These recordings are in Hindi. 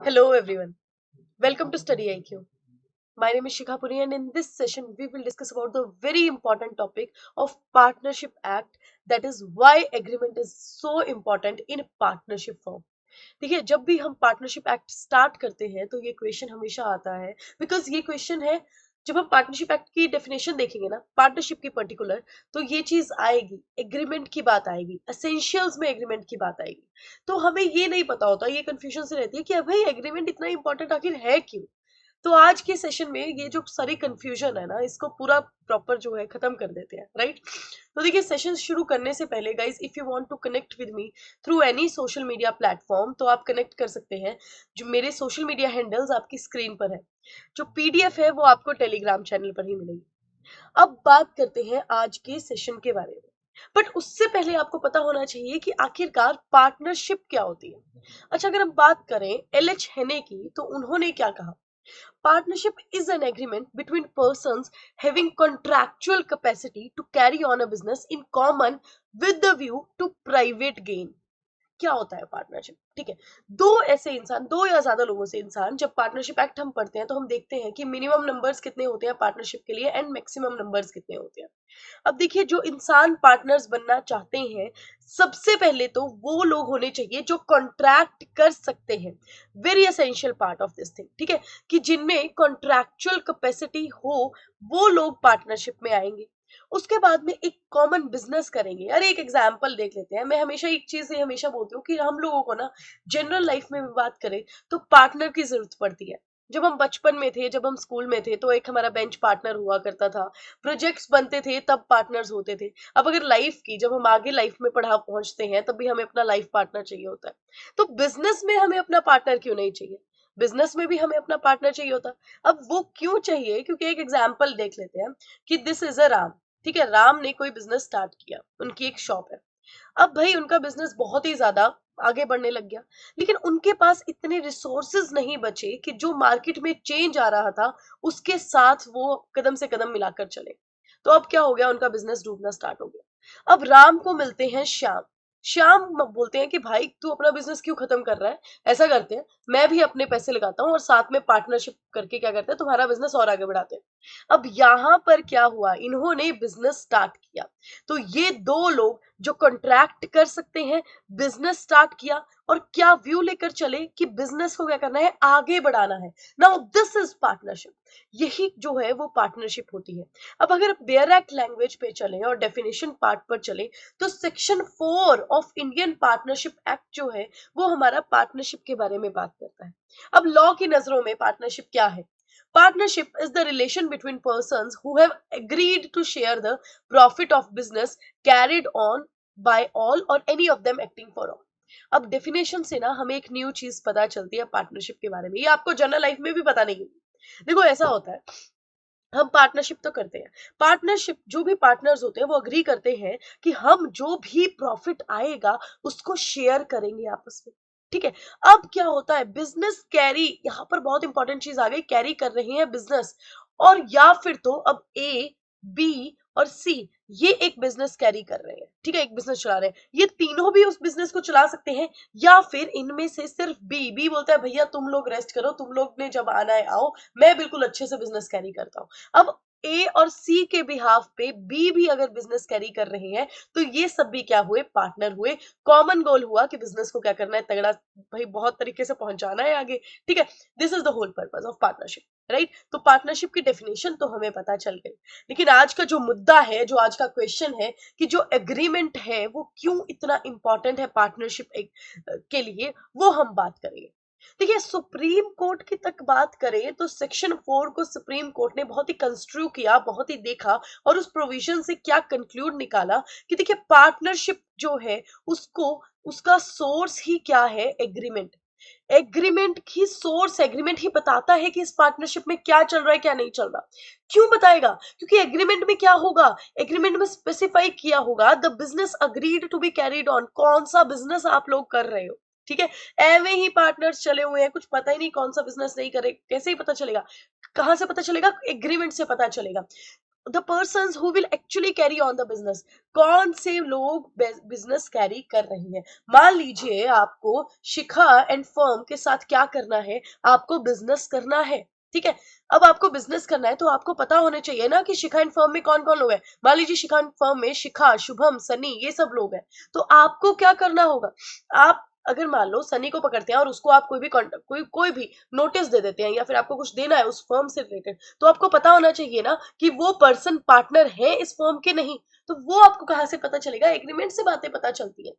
Hello everyone. Welcome to Study IQ. My name is Shikha Puri and in this session we will discuss about the very important topic of Partnership Act, that is why agreement is so important in partnership form. देखिए, जब भी हम पार्टनरशिप एक्ट स्टार्ट करते हैं तो ये क्वेश्चन हमेशा आता है, बिकॉज ये क्वेश्चन है जब हम पार्टनरशिप एक्ट की डेफिनेशन देखेंगे ना, पार्टनरशिप की पर्टिकुलर, तो ये चीज आएगी, एग्रीमेंट की बात आएगी, एसेंशियल्स में एग्रीमेंट की बात आएगी। तो हमें ये नहीं पता होता, ये कंफ्यूजन से रहती है कि भाई एग्रीमेंट इतना इंपॉर्टेंट आखिर है क्यों। तो आज के सेशन में ये जो सारी कंफ्यूजन है ना, इसको पूरा प्रॉपर जो है खत्म कर देते हैं, राइट। तो देखिए, सेशन शुरू करने से पहले guys, if you want to connect with me through any social media platform, तो आप कनेक्ट कर सकते हैं। जो मेरे सोशल मीडिया हैंडल्स आपकी स्क्रीन पर है, जो पीडीएफ है वो आपको टेलीग्राम चैनल पर ही मिलेगी। अब बात करते हैं आज के सेशन के बारे में, बट उससे पहले आपको पता होना चाहिए कि आखिरकार पार्टनरशिप क्या होती है। अच्छा, अगर हम बात करें एल.एच. हेने की, तो उन्होंने क्या कहा? Partnership is an agreement between persons having contractual capacity to carry on a business in common with the view to private gain. क्या होता है पार्टनरशिप? ठीक है, दो ऐसे इंसान, दो या ज्यादा लोगों से इंसान, जब पार्टनरशिप एक्ट हम पढ़ते हैं तो हम देखते हैं कि मिनिमम नंबर्स कितने होते हैं पार्टनरशिप के लिए एंड मैक्सिमम नंबर्स कितने होते हैं। अब देखिए, जो इंसान पार्टनर्स बनना चाहते हैं, सबसे पहले तो वो लोग होने चाहिए जो कॉन्ट्रैक्ट कर सकते हैं। Very essential part of this thing, ठीक है, कि जिनमें कॉन्ट्रैक्चुअल कैपेसिटी हो, वो लोग पार्टनरशिप में आएंगे। उसके बाद में एक कॉमन बिजनेस करेंगे। अरे एक एग्जांपल देख लेते हैं। मैं हमेशा एक चीज से हमेशा बोलती हूँ कि हम लोगों को ना, जनरल लाइफ में भी बात करें तो पार्टनर की जरूरत पड़ती है। जब हम बचपन में थे, जब हम स्कूल में थे, तो एक हमारा बेंच पार्टनर हुआ करता था। प्रोजेक्ट्स बनते थे तब पार्टनर्स होते थे। अब अगर लाइफ की, जब हम आगे लाइफ में पढ़ा पहुंचते हैं, तब भी हमें अपना लाइफ पार्टनर चाहिए होता है। तो बिजनेस में हमें अपना पार्टनर क्यों नहीं चाहिए? बिजनेस में भी हमें अपना पार्टनर चाहिए होता। अब वो क्यों चाहिए? क्योंकि एक एग्जाम्पल देख लेते हैं कि दिस इज अ राम। ठीक है, राम ने कोई बिजनेस स्टार्ट किया, उनकी एक शॉप है। अब भाई उनका बिजनेस बहुत ही ज्यादा आगे बढ़ने लग गया, लेकिन उनके पास इतने रिसोर्सेज नहीं बचे कि जो मार्केट में चेंज आ रहा था उसके साथ वो कदम से कदम मिलाकर चले। तो अब क्या हो गया, उनका बिजनेस डूबना स्टार्ट हो गया। अब राम को मिलते हैं श्याम। श्याम बोलते हैं कि भाई तू अपना बिजनेस क्यों खत्म कर रहा है, ऐसा करते हैं, मैं भी अपने पैसे लगाता हूँ और साथ में पार्टनरशिप करके क्या करते हैं, तुम्हारा बिजनेस और आगे बढ़ाते हैं। अब यहां पर क्या हुआ, इन्होंने बिजनेस स्टार्ट किया। तो ये दो लोग जो कॉन्ट्रैक्ट कर सकते हैं, बिजनेस स्टार्ट किया, और क्या व्यू लेकर चले कि बिजनेस को क्या करना है, आगे बढ़ाना है। Now this is partnership. यही जो है वो पार्टनरशिप होती है। अब अगर बेयर एक्ट लैंग्वेज पे चले और डेफिनेशन पार्ट पर चले, तो section 4 of Indian partnership act जो है वो हमारा पार्टनरशिप के बारे में बात करता है। अब लॉ की नजरों में पार्टनरशिप क्या है? Partnership is the relation between persons who have agreed to share the profit of business carried on by all or any of them acting for all. अब डेफिनेशन से ना हमें एक न्यू चीज पता चलती है पार्टनरशिप के बारे में, ये आपको जनरल लाइफ में भी पता नहीं होगी। देखो ऐसा होता है, हम पार्टनरशिप तो करते हैं। पार्टनरशिप, जो भी पार्टनर्स होते हैं वो अग्री करते हैं कि हम जो भी प्रॉफिट आएगा उसको शेयर करेंगे आपस में। ठीक है। अब क्या होता है, बिजनेस कैरी, यहां पर बहुत इंपॉर्टेंट चीज आ गई, कैरी कर रही है बिजनेस। और या फिर तो अब ए, बी और सी, ये एक बिजनेस कैरी कर रहे हैं, ठीक है, एक बिजनेस चला रहे हैं, ये तीनों भी उस बिजनेस को चला सकते हैं। या फिर इनमें से सिर्फ बी, बी बोलता है भैया तुम लोग रेस्ट करो, तुम लोग ने जब आना है आओ, मैं बिल्कुल अच्छे से बिजनेस कैरी करता हूँ। अब ए और सी के बिहाफ पे बी भी अगर बिजनेस कैरी कर रहे हैं, तो ये सब भी क्या हुए, पार्टनर हुए। कॉमन गोल हुआ कि बिजनेस को क्या करना है, तगड़ा भाई बहुत तरीके से पहुंचाना है आगे। ठीक है, this is the whole purpose of partnership, right. तो पार्टनरशिप की डेफिनेशन तो हमें पता चल गई, लेकिन आज का जो मुद्दा है, जो आज का क्वेश्चन है कि जो एग्रीमेंट है वो क्यों इतना इंपॉर्टेंट है पार्टनरशिप के लिए, वो हम बात करेंगे। देखिए, सुप्रीम कोर्ट की तक बात करें तो सेक्शन 4 को सुप्रीम कोर्ट ने बहुत ही कंस्ट्रू किया, बहुत ही देखा, और उस प्रोविजन से क्या कंक्लूड निकाला कि देखिए पार्टनरशिप जो है उसको, उसका सोर्स ही क्या है, एग्रीमेंट। एग्रीमेंट की सोर्स, एग्रीमेंट ही बताता है कि इस पार्टनरशिप में क्या चल रहा है क्या नहीं चल रहा। क्यों बताएगा? क्योंकि एग्रीमेंट में क्या होगा, एग्रीमेंट में स्पेसिफाई किया होगा the business agreed to be carried on, कौन सा बिजनेस आप लोग कर रहे हो। ठीक है, एवे ही पार्टनर्स चले हुए हैं, कुछ पता ही नहीं कौन सा बिजनेस नहीं करे, कैसे ही पता चलेगा? कहां से पता चलेगा? एग्रीमेंट से पता चलेगा। The persons who will actually carry on the business, कौन से लोग बिजनेस कैरी कर रही हैं। मान लीजिए आपको शिखा एंड फर्म के साथ क्या करना है, आपको बिजनेस करना है, ठीक है। अब आपको बिजनेस करना है तो आपको पता होना चाहिए ना कि शिखा एंड फर्म में कौन कौन लोग हैं। मान लीजिए शिखा एंड फर्म में शिखा, शुभम, सनी, ये सब लोग हैं। तो आपको क्या करना होगा, आप अगर मान लो सनी को पकड़ते हैं और उसको आप कोई भी नोटिस दे देते हैं या फिर आपको कुछ देना है उस फर्म से रिलेटेड, तो आपको पता होना चाहिए ना कि वो पर्सन पार्टनर है इस फर्म के, नहीं। तो वो आपको कहां से पता चलेगा, एग्रीमेंट से बातें पता चलती है।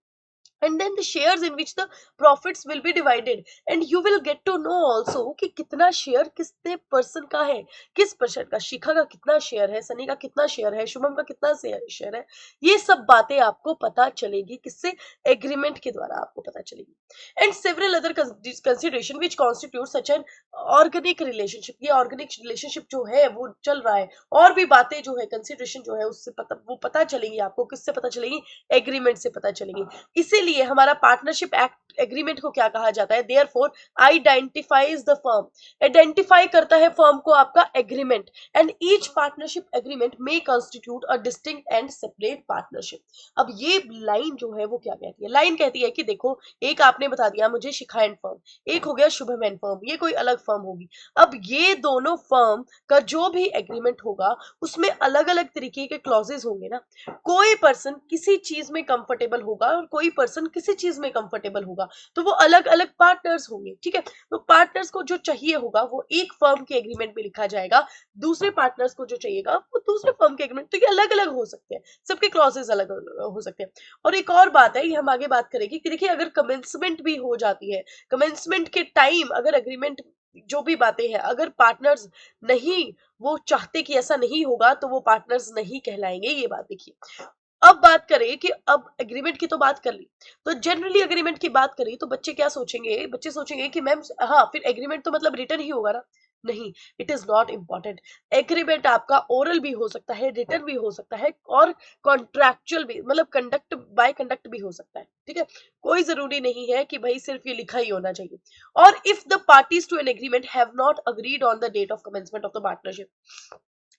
And then the shares in which the profits will be divided, and you will get to know also कि कितना शेयर किसने पर्सन का है, किस पर्सन का, शिखा का कितना शेयर है, सनी का कितना शेयर है, शुभम का कितना शेयर है। ये सब बातें आपको पता चलेगी किससे, एग्रीमेंट के द्वारा आपको पता चलेगी। And several other consideration which constitute such an organic relationship, ये ऑर्गेनिक रिलेशनशिप जो है वो चल रहा है, और भी बातें जो है कंसिडरेशन जो है उससे वो पता चलेगी आपको, किससे पता चलेगी, एग्रीमेंट से पता चलेगी। इसीलिए हमारा पार्टनरशिप एक्ट एग्रीमेंट को क्या कहा जाता है, therefore identifies the firm, identify करता है फर्म को आपका agreement. And each partnership agreement में constitute a distinct and separate partnership. अब ये लाइन जो है वो क्या कहती है, लाइन कहती है कि देखो, एक आपने बता दिया मुझे शिखा एंड फर्म, एक हो गया शुभम एंड फर्म, ये कोई अलग फर्म होगी। अब ये दोनों फर्म का जो भी एग्रीमेंट होगा उसमें अलग अलग तरीके के क्लॉजेस होंगे ना। कोई पर्सन किसी चीज में कंफर्टेबल होगा और कोई पर्सन किसी चीज में कंफर्टेबल होगा, तो वो अलग अलग पार्टनर्स होंगे, ठीक है। तो पार्टनर्स को जो चाहिए होगा वो एक फर्म के एग्रीमेंट में लिखा जाएगा, दूसरे पार्टनर्स को जो चाहिएगा वो दूसरे फर्म के एग्रीमेंट। तो ये अलग अलग हो सकते हैं, सबके क्लॉजेस अलग हो सकते हैं। और एक और बात है, ये हम आगे बात करेंगे कि देखिए अगर कमेंसमेंट भी हो जाती है, कमेंसमेंट के टाइम अगर एग्रीमेंट जो भी बातें हैं अगर पार्टनर्स नहीं, वो चाहते कि ऐसा नहीं होगा, तो वो पार्टनर्स नहीं कहलाएंगे, ये बात देखिए। अब बात करें कि अब एग्रीमेंट की तो बात कर ली, तो जनरली एग्रीमेंट की बात करें तो बच्चे क्या सोचेंगे, बच्चे सोचेंगे कि मैम हाँ फिर एग्रीमेंट तो मतलब रिटर्न ही होगा ना। नहीं, it is not important. Agreement आपका ओरल भी हो सकता है, रिटर्न भी हो सकता है, और कॉन्ट्रैक्चुअल भी, मतलब कंडक्ट बाय कंडक्ट भी हो सकता है, ठीक है। कोई जरूरी नहीं है कि भाई सिर्फ ये लिखा ही होना चाहिए। और if the parties to an agreement have not agreed on the date of commencement of the partnership,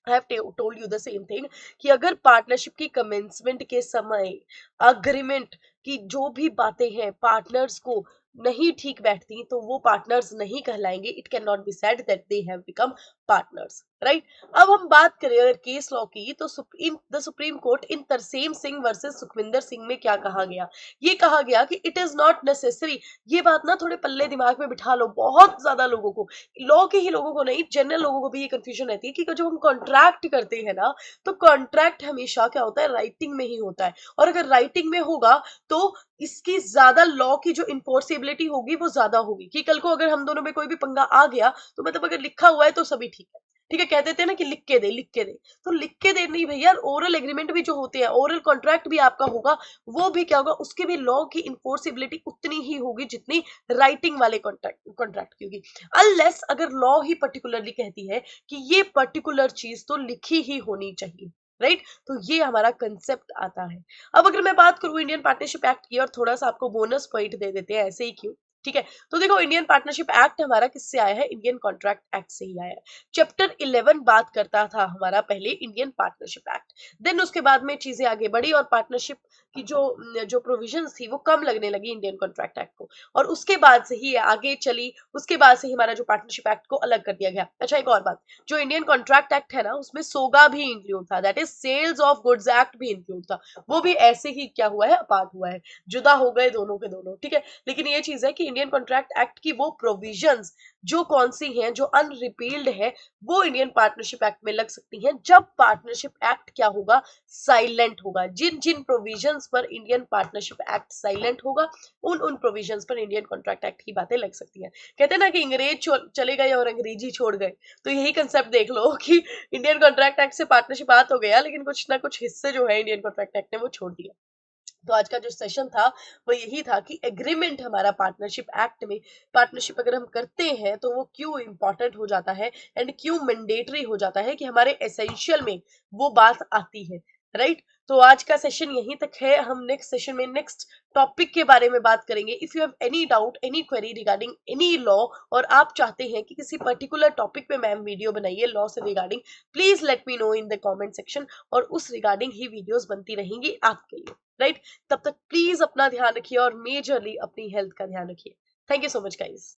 I have told you the same thing कि अगर पार्टनरशिप की कमेंसमेंट के समय अग्रीमेंट की जो भी बातें हैं पार्टनर्स को नहीं ठीक बैठती, तो वो पार्टनर्स नहीं कहलाएंगे। It can not be said that they have become partners, right. अब हम बात करें अगर केस लॉ की, तो in the Supreme Court in Tarsem Singh versus Sukhwinder Singh में क्या कहा गया, ये कहा गया कि इट इज नॉट नेसेसरी। ये बात ना थोड़े पल्ले दिमाग में बिठा लो, बहुत ज्यादा लोगों को, लॉ के ही लोगों को नहीं, जनरल लोगों को भी ये कंफ्यूजन रहती है कि जब हम कॉन्ट्रैक्ट करते हैं ना, तो कॉन्ट्रैक्ट हमेशा क्या होता है, राइटिंग में ही होता है। और अगर राइटिंग में होगा तो इसकी ज्यादा लॉ की जो इन्फोर्सेबिलिटी होगी वो ज्यादा होगी, कि कल को अगर हम दोनों में कोई भी पंगा आ गया तो मतलब अगर लिखा हुआ है तो सभी ठीक है, ठीक है। कहते थे ना कि लिख के दे, लिख के दे, तो लिख के दे नहीं भैया, ओरल एग्रीमेंट भी जो होते हैं, ओरल कॉन्ट्रैक्ट भी आपका होगा, वो भी क्या होगा, उसके भी लॉ की इन्फोर्सेबिलिटी उतनी ही होगी जितनी राइटिंग वाले कॉन्ट्रैक्ट की होगी। अनलेस अगर लॉ ही पर्टिकुलरली कहती है कि ये पर्टिकुलर चीज तो लिखी ही होनी चाहिए, राइट। तो ये हमारा कंसेप्ट आता है। अब अगर मैं बात करूं इंडियन पार्टनरशिप एक्ट की, और थोड़ा सा आपको बोनस पॉइंट दे देते हैं ऐसे ही क्यों, ठीक है। तो देखो इंडियन पार्टनरशिप एक्ट हमारा किससे आया है, इंडियन कॉन्ट्रैक्ट एक्ट से ही आया है। चैप्टर 11 बात करता था हमारा पहले इंडियन पार्टनरशिप एक्ट, देन उसके बाद में चीजें आगे बढ़ी और पार्टनरशिप की जो प्रोविजंस थी वो कम लगने लगी इंडियन कॉन्ट्रैक्ट एक्ट को, और उसके बाद से ही आगे चली, उसके बाद से ही हमारा जो पार्टनरशिप एक्ट को अलग कर दिया गया। अच्छा एक और बात, जो इंडियन कॉन्ट्रैक्ट एक्ट है ना उसमें सोगा भी इंक्लूड था, that is sales of goods act भी इंक्लूड था, वो भी ऐसे ही क्या हुआ है, अपार्ट हुआ है, जुदा हो गए दोनों के दोनों, ठीक है। लेकिन ये चीज है कि इंडियन कॉन्ट्रैक्ट एक्ट की वो प्रोविजंस जो कौन सी हैं, जो अनरिपील्ड है, वो इंडियन पार्टनरशिप एक्ट में लग सकती हैं, जब पार्टनरशिप एक्ट क्या होगा, साइलेंट होगा। जिन जिन प्रोविजंस पर इंडियन पार्टनरशिप एक्ट साइलेंट होगा, उन उन प्रोविजंस पर इंडियन कॉन्ट्रैक्ट एक्ट की बातें लग सकती हैं। कहते हैं ना कि अंग्रेज चले गए और अंग्रेजी छोड़ गए, तो यही कंसेप्ट देख लो कि इंडियन कॉन्ट्रैक्ट एक्ट से पार्टनरशिप आ तो गया, लेकिन कुछ ना कुछ हिस्से जो है इंडियन कॉन्ट्रैक्ट एक्ट ने वो छोड़ दिया। तो आज का जो सेशन था वो यही था कि एग्रीमेंट हमारा पार्टनरशिप एक्ट में, पार्टनरशिप अगर हम करते हैं तो वो क्यों इंपॉर्टेंट हो जाता है एंड क्यों मैंडेटरी हो जाता है, कि हमारे एसेंशियल में वो बात आती है। राइट। तो आज का सेशन यहीं तक है। हम नेक्स्ट सेशन में नेक्स्ट टॉपिक के बारे में बात करेंगे। If you have any doubt, any query regarding any law, और आप चाहते हैं कि किसी पर्टिकुलर टॉपिक पे मैम वीडियो बनाइए लॉ से regarding, please let me know in the comment section, और उस रिगार्डिंग ही वीडियोस बनती रहेंगी आपके लिए, राइट। तब तक प्लीज अपना ध्यान रखिए और मेजरली अपनी हेल्थ का ध्यान रखिए। Thank you so much guys.